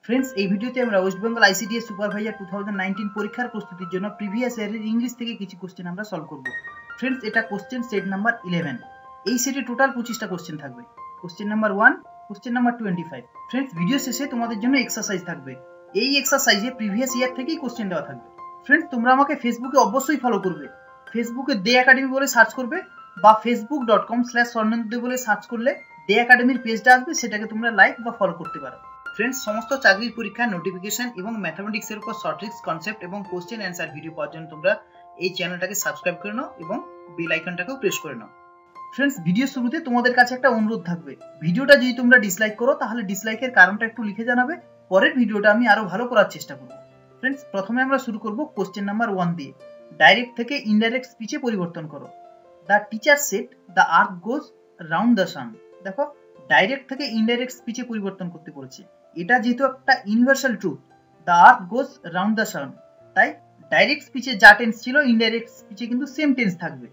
Friends, এই ভিডিওতে আমরা ওয়েস্ট বেঙ্গল আইসিডিএস সুপারভাইজার 2019 পরীক্ষার প্রস্তুতির জন্য প্রিভিয়াস ইয়ারের ইংলিশ থেকে কিছু কোশ্চেন আমরা সলভ করব। ফ্রেন্ডস, এটা কোশ্চেন সেট নাম্বার 11। এই সেটে টোটাল 25টা কোশ্চেন থাকবে। Question number 1, question number 25। Friends, video শেষে তোমাদের জন্য এক্সারসাইজ থাকবে। এই এক্সারসাইজে প্রিভিয়াস ইয়ার থেকেই কোশ্চেন দেওয়া থাকবে। ফ্রেন্ডস, তোমরা আমাকে ফেসবুকে অবশ্যই ফলো করবে। ফেসবুকে দে একাডেমি বলে সার্চ করবে বা facebook.com/স্বর্ণেন্দু বলে সার্চ করলে দে একাডেমির পেজটা আসবে, সেটাকে তোমরা লাইক বা ফলো করতে পারো। ফ্রেন্ডস, সমস্ত চাকরির পরীক্ষার নোটিফিকেশন এবং ম্যাথমেটিক্সের উপর শর্ট ট্রিক্স, কনসেপ্ট এবং কোশ্চেন অ্যান্সার ভিডিও পাওয়ার জন্য তোমরা এই চ্যানেলটাকে সাবস্ক্রাইব করে নাও এবং বেল আইকনটাকেও প্রেস করে নাও। ফ্রেন্ডস, ভিডিও শুরুতে তোমাদের কাছে একটা অনুরোধ থাকবে, ভিডিওটা যদি তোমরা ডিসলাইক করো তাহলে ডিসলাইকের কারণটা একটু লিখে জানাবে, পরের ভিডিওটা আমি আরো ভালো করার চেষ্টা করব। ফ্রেন্ডস, প্রথমে আমরা শুরু করব কোশ্চেন নাম্বার 1 দিয়ে। ডাইরেক্ট থেকে ইনডাইরেক্ট স্পিচে পরিবর্তন করো। The teacher said the earth goes round the সান। দেখো, ডাইরেক্ট থেকে ইনডাইরেক্ট স্পিচে পরিবর্তন করতে বলেছে। এটা যেহেতু একটা universal truth, the earth goes round the sun, তাই ডাইরেক্ট স্পিচে যা টেন্স ছিল ইনডাইরেক্ট স্পিচে কিন্তু সেম টেন্স থাকবে,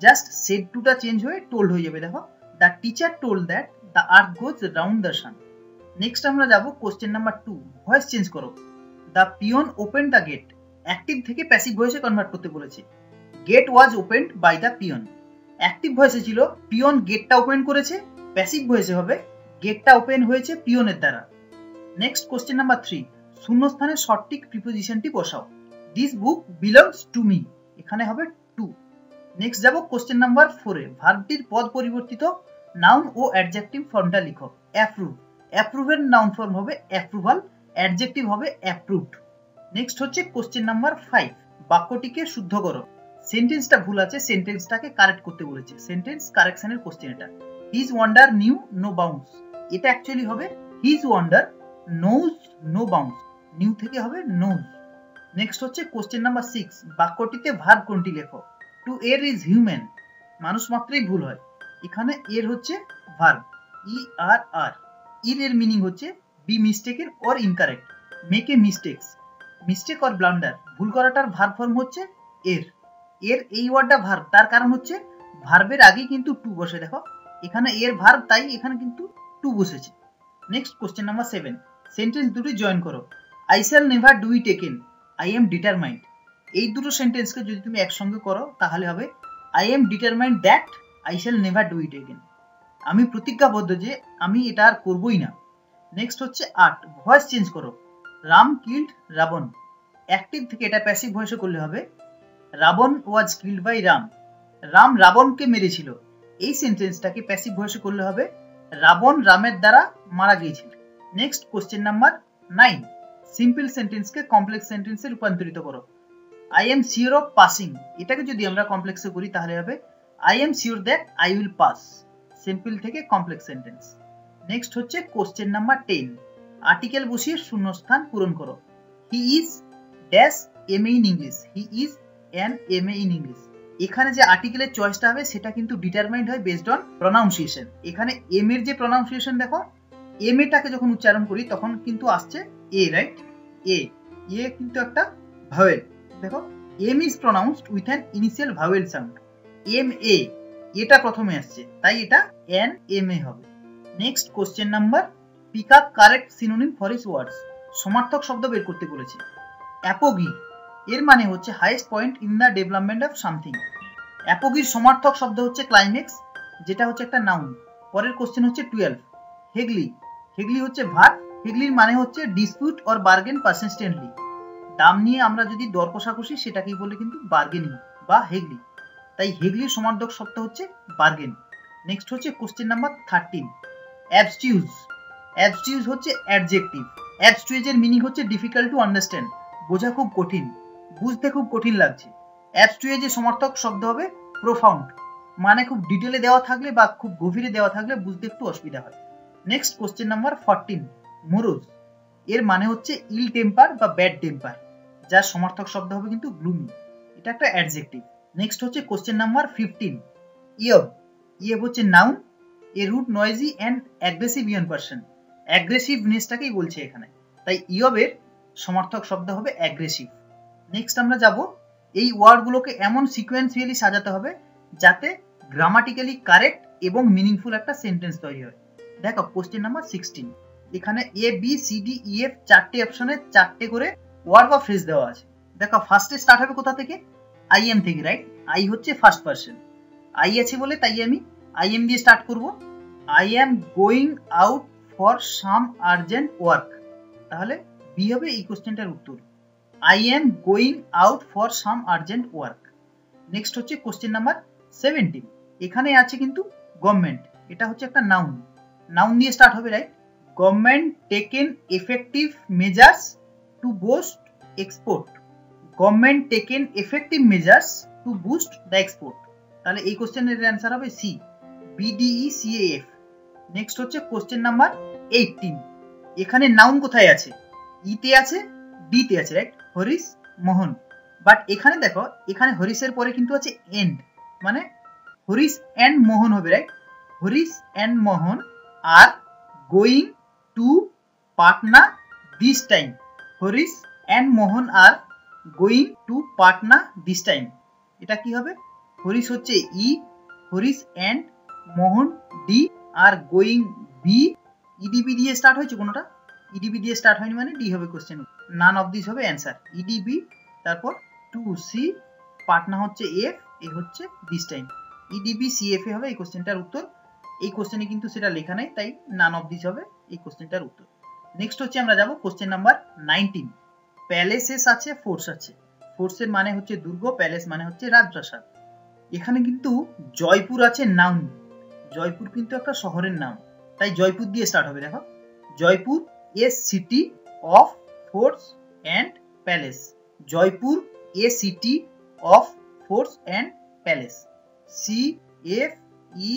জাস্ট সেড টুটা চেঞ্জ হয়ে টোল্ড হয়ে যাবে। দেখো, the teacher told that the earth goes round the sun. Next আমরা যাব কোশ্চেন নাম্বার 2। ভয়েস চেঞ্জ করো। The peon open the gate. Active থেকে প্যাসিভ ভয়েসে কনভার্ট করতে বলেছে। Gate was opened by the peon. Active ভয়েসে ছিল পিয়ন গেটটা open করেছে, প্যাসিভ ভয়েসে হবে গেটটা ওপেন হয়েছে পিয়নের দ্বারা। Next question number 3। শূন্যস্থানে সঠিক প্রিপোজিশনটি বসাও। This book belongs to me, এখানে হবে টু। নেক্সট যাব কোশ্চেন নাম্বার 4 এ। ভার্বটির পদ পরিবর্তিত নাউন ও অ্যাডজেক্টিভ ফর্মটা লিখো। অ্যাপ্রুভ, অ্যাপ্রুভের নাউন ফর্ম হবে অ্যাপ্রুভাল, অ্যাডজেক্টিভ হবে অ্যাপ্রুভড। নেক্সট হচ্ছে কোশ্চেন নাম্বার 5। বাক্যটিকে শুদ্ধ করো। সেন্টেন্সটা ভুল আছে, সেন্টেন্সটাকে কারেক্ট করতে বলেছে। সেন্টেন্স কারেকশনের কোশ্চেন এটা। His wonder knew no bounds, এটা অ্যাকচুয়ালি হবে his wonder knows no bounds, new থেকে হবে নোজ। নেক্সট হচ্ছে কোশ্চেন নাম্বার 6। বাক্যটিতে ভার্ব কোনটি লেখো। টু এর ইজ হিউম্যান, মানুষ মাত্রই ভুল হয়, এখানে এর হচ্ছে ভার্ব ERR। এর মিনিং হচ্ছে be mistaken or incorrect, make a mistakes, mistake or blunder. ভুল করাটার ভার্ব ফর্ম হচ্ছে এর। এই ওয়ার্ডটা ভার্ব, তার কারণ হচ্ছে ভার্বের আগেই কিন্তু টু বসে। দেখো, এখানে এর ভার্ব, তাই এখানে কিন্তু টু বসেছে। Next question number 7। সেন্টেন্স দুটি জয়েন করো। I shall never do it again, I am determined. এই দুটো সেন্টেন্সকে যদি তুমি একসঙ্গে করো তাহলে হবে I M determined that I shall never do it again. আমি প্রতিজ্ঞাবদ্ধ যে আমি এটা আর করবই না। নেক্সট হচ্ছে 8। ভয়েস চেঞ্জ করো। রাম কিল্ড রাবণ। অ্যাক্টিভ থেকে এটা প্যাসিভ ভয়েসে করলে হবে Ravan was killed by Ram. Ram রাবণকে মেরেছিল, এই সেন্টেন্সটাকে প্যাসিভ ভয়েসে করলে হবে রাবণ রামের দ্বারা মারা গিয়েছিল। Next question number 9। সিম্পল সেন্টেন্সকে কমপ্লেক্স সেন্টেন্সে রূপান্তরিত করো। I am sure of passing, এটাকে যদি আমরা কমপ্লেক্সে করি তাহলে হবে I am sure that I will pass. Simple থেকে কমপ্লেক্স সেন্টেন্স। নেক্সট হচ্ছে কোশ্চেন নাম্বার 10। আর্টিকেল বসিয়ে শূন্যস্থান পূরণ করো। He is dash M A in English, he is an M A in English. এখানে যে আর্টিকেলের চয়েসটা হবে সেটা কিন্তু ডিটারমাইন্ড হয় বেসড অন প্রনাউন্সিয়েশন। এখানে এম এর যে প্রনাউন্সিয়েশন, দেখো এম এটাকে যখন উচ্চারণ করি তখন কিন্তু আসছে এ, রাইট? এ কিন্তু একটা ভাওয়েল। দেখো, M is pronounced with an initial vowel sound. M A, এটা প্রথমে আসছে, তাই এটা এন এম এ হবে। Next question number. Pick up correct synonym for his words. সমার্থক শব্দ বের করতে বলেছে। অ্যাপোগি এর মানে হচ্ছে highest point in the development of something. অ্যাপোগির সমার্থক শব্দ হচ্ছে ক্লাইম্যাক্স, যেটা হচ্ছে একটা নাউন। পরের কোশ্চেন হচ্ছে 12। হেগলি, হেগলি হচ্ছে ভার্ব। হেগলির মানে হচ্ছে ডিসপিউট অর বার্গেন পারসিস্টেন্টলি। দাম নিয়ে আমরা যদি দর কষাকষি সেটাকেই বলে কিন্তু বার্গেনিং বা হেগলি, তাই হেগলির সমার্থক শব্দ হচ্ছে বার্গেন। নেক্সট হচ্ছে কোশ্চেন নাম্বার 13। অ্যাবস্টিউজ, অ্যাবস্টিউজ হচ্ছে অ্যাডজেক্টিভ। অ্যাবস্টিউজের মিনিং হচ্ছে ডিফিকাল্ট টু আন্ডারস্ট্যান্ড, বোঝা খুব কঠিন, বুঝতে খুব কঠিন লাগছে। অ্যাবস্টিউজের সমার্থক শব্দ হবে প্রোফাউন্ড, মানে খুব ডিটেলে দেওয়া থাকলে বা খুব গভীরে দেওয়া থাকলে বুঝতে একটু অসুবিধা হয়। Next question number 14। মোরোজ, এর মানে হচ্ছে ইল টেম্পার বা ব্যাড টেম্পার, যার সমার্থক শব্দ হবে কিন্তু গ্লুমি, এটা একটা অ্যাডজেক্টিভ। নেক্সট হচ্ছে কোশ্চেন নাম্বার 15। ইয়ব, ইয়ব হচ্ছে noun. A rude noisy and aggressive young person, অ্যাগ্রেসিভনেসটাকেই বলছে এখানে, তাই ইয়বের সমার্থক শব্দ হবে অ্যাগ্রেসিভ। নেক্সট আমরা যাব, এই ওয়ার্ডগুলোকে এমন সিকোয়েন্সিয়ালি সাজাতে হবে যাতে গ্রামাটিক্যালি কারেক্ট এবং মিনিংফুল একটা সেন্টেন্স তৈরি হয়। দেখো কোশ্চেন নাম্বার 16। এখানে A B C D E F চারটে অপশনে চারটে করে ওয়ার্ড বা ফ্রেজ দেওয়া আছে। দেখো ফার্স্টে স্টার্ট হবে কোথা থেকে? আই এম থেকে, রাইট? আই হচ্ছে ফার্স্ট পার্সন, আই আছে বলে তাই আমি আই এম দিয়ে স্টার্ট করব। I am going out for some urgent work, তাহলে বি হবে এই কোশ্চেনটার উত্তর। I am going out for some urgent work. Next হচ্ছে কোশ্চেন নাম্বার 17। এখানে আছে কিন্তু গভর্নমেন্ট, এটা হচ্ছে একটা নাউন, নাউন দিয়ে স্টার্ট হবে, right? Government taken effective measures two boost export. Government taken effective measures two boost the export, তাহলে এই কোশ্চেনের অ্যান্সার হবে সি, BDECAF। নেক্সট হচ্ছে কোশ্চেন নাম্বার 18। এখানে নাউন কোথায় আছে? ইতে আছে, ডিতে আছে, রাইট? হরিশ মোহন। বাট এখানে দেখো, এখানে হরিশের পরে কিন্তু আছে এন্ড, মানে হরিশ অ্যান্ড মোহন হবে, right? Harish and Mohan are going to Patna this time. Harish and Mohan are going to Patna this time, এটা কি হবে? হরিশ হচ্ছে E, Harish and Mohan D, are going B. EDB দিয়ে স্টার্ট হয়েছে কোনোটা? ইডিবি দিয়ে স্টার্ট হয়নি, মানে ডি হবে কোশ্চেন। নান অফ দিস হবে অ্যান্সার, ইডিবি। তারপর টু সি, পাটনা হচ্ছে এফ, এ হচ্ছে দিস টাইম। ইডিবি সিএফ এ হবে এই কোশ্চেনটার উত্তর। এই কোশ্চেনে কিন্তু সেটা লেখা নেই, তাই নান অফ দিস হবে এই কোশ্চেনটার উত্তর। নেক্সট হচ্ছে আমরা যাব কোশ্চেন নাম্বার 19। প্যালেসেস আছে, ফোর্স আছে। ফোর্সের মানে হচ্ছে দুর্গ, প্যালেস মানে হচ্ছে রাজপ্রাসাদ। এখানে কিন্তু জয়পুর আছে নাউন, জয়পুর কিন্তু একটা শহরের নাম, তাই জয়পুর দিয়ে স্টার্ট হবে। দেখো, Jaipur a city of forts and palace. Jaipur a city of forts and palace. C F E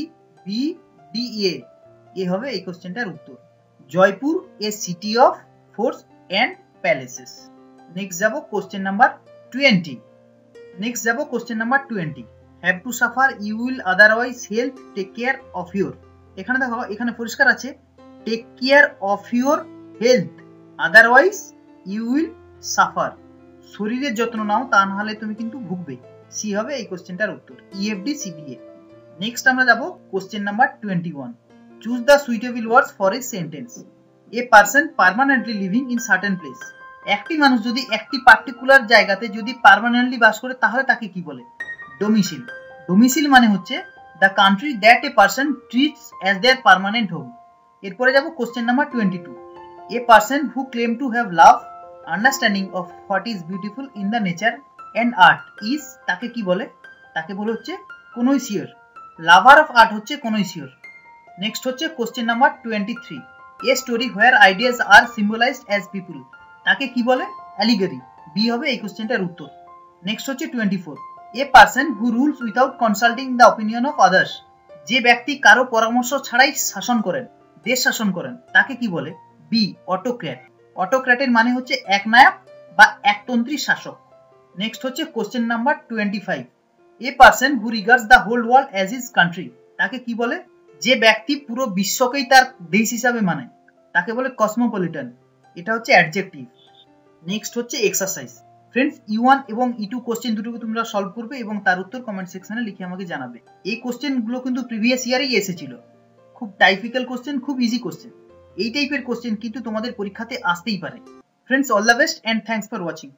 B D A হবে এই কোশ্চেনটার উত্তর। Jaipur a city of forts and palaces. Next যাব কোশ্চেন নাম্বার 20। নেক্সট যাব question number 20। Have to suffer you will otherwise help take care of your. এখানে দেখো, এখানে পরিষ্কার আছে take care of your health, otherwise you will suffer. শরীরের যত্ন নাও, তা না হলে তুমি কিন্তু ভুগবে। সি হবে এই কোশ্চেনটার উত্তর, ইএফডি সিবিএ। নেক্সট আমরা যাব question number 21। Choose the suitable words for a sentence. A person permanently living in certain place. একটি মানুষ যদি একটি পার্টিকুলার জায়গাতে যদি পার্মানেন্টলি বাস করে, তাহলে তাকে কি বলে? ডোমিসিল। ডোমিসিল মানে হচ্ছে the country that a person treats as their permanent home. এরপরে যাব কোশ্চেন নাম্বার 22। A person who claim to have love understanding of what is beautiful in the nature and art is, তাকে কি বলে? তাকে বলে হচ্ছে কনৈসিয়র। লাভার অফ আর্ট হচ্ছে কনৈসিয়র। নেক্সট হচ্ছে question number 23। A story where ideas are symbolised as people, তাকে কি বলে? অ্যালিগরি। বি হবে এই কোশ্চেনটার উত্তর। নেক্সট হচ্ছে 24। এ person who rules without consulting the opinion of others. যে ব্যক্তি কারো পরামর্শ ছাড়াই শাসন করেন, দেশ শাসন করেন, তাকে কি বলে? B autocrat. অটোক্র্যাটের মানে হচ্ছে একনায়ক বা একতন্ত্রী শাসক। নেক্সট হচ্ছে question number 25। A person who regards the whole world as his country, তাকে কি বলে? যে ব্যক্তি পুরো বিশ্বকেই তার দেশ হিসাবে মানে, তাকে বলে কসমোপলিটন। এটা হচ্ছে অ্যাডজেক্টিভ। নেক্সট হচ্ছে এক্সারসাইজ। ফ্রেন্ডস, E1 এবং E2 কোশ্চেন দুটোকে তোমরা সলভ করবে এবং তার উত্তর কমেন্ট সেকশনে লিখে আমাকে জানাবে। এই কোশ্চেনগুলো কিন্তু প্রিভিয়াস ইয়ারেই এসেছিল, খুব টাইপিক্যাল কোশ্চেন, খুব ইজি কোশ্চেন। এই টাইপের কোশ্চেন কিন্তু তোমাদের পরীক্ষাতে আসতেই পারে। Friends, all the best and thanks for watching.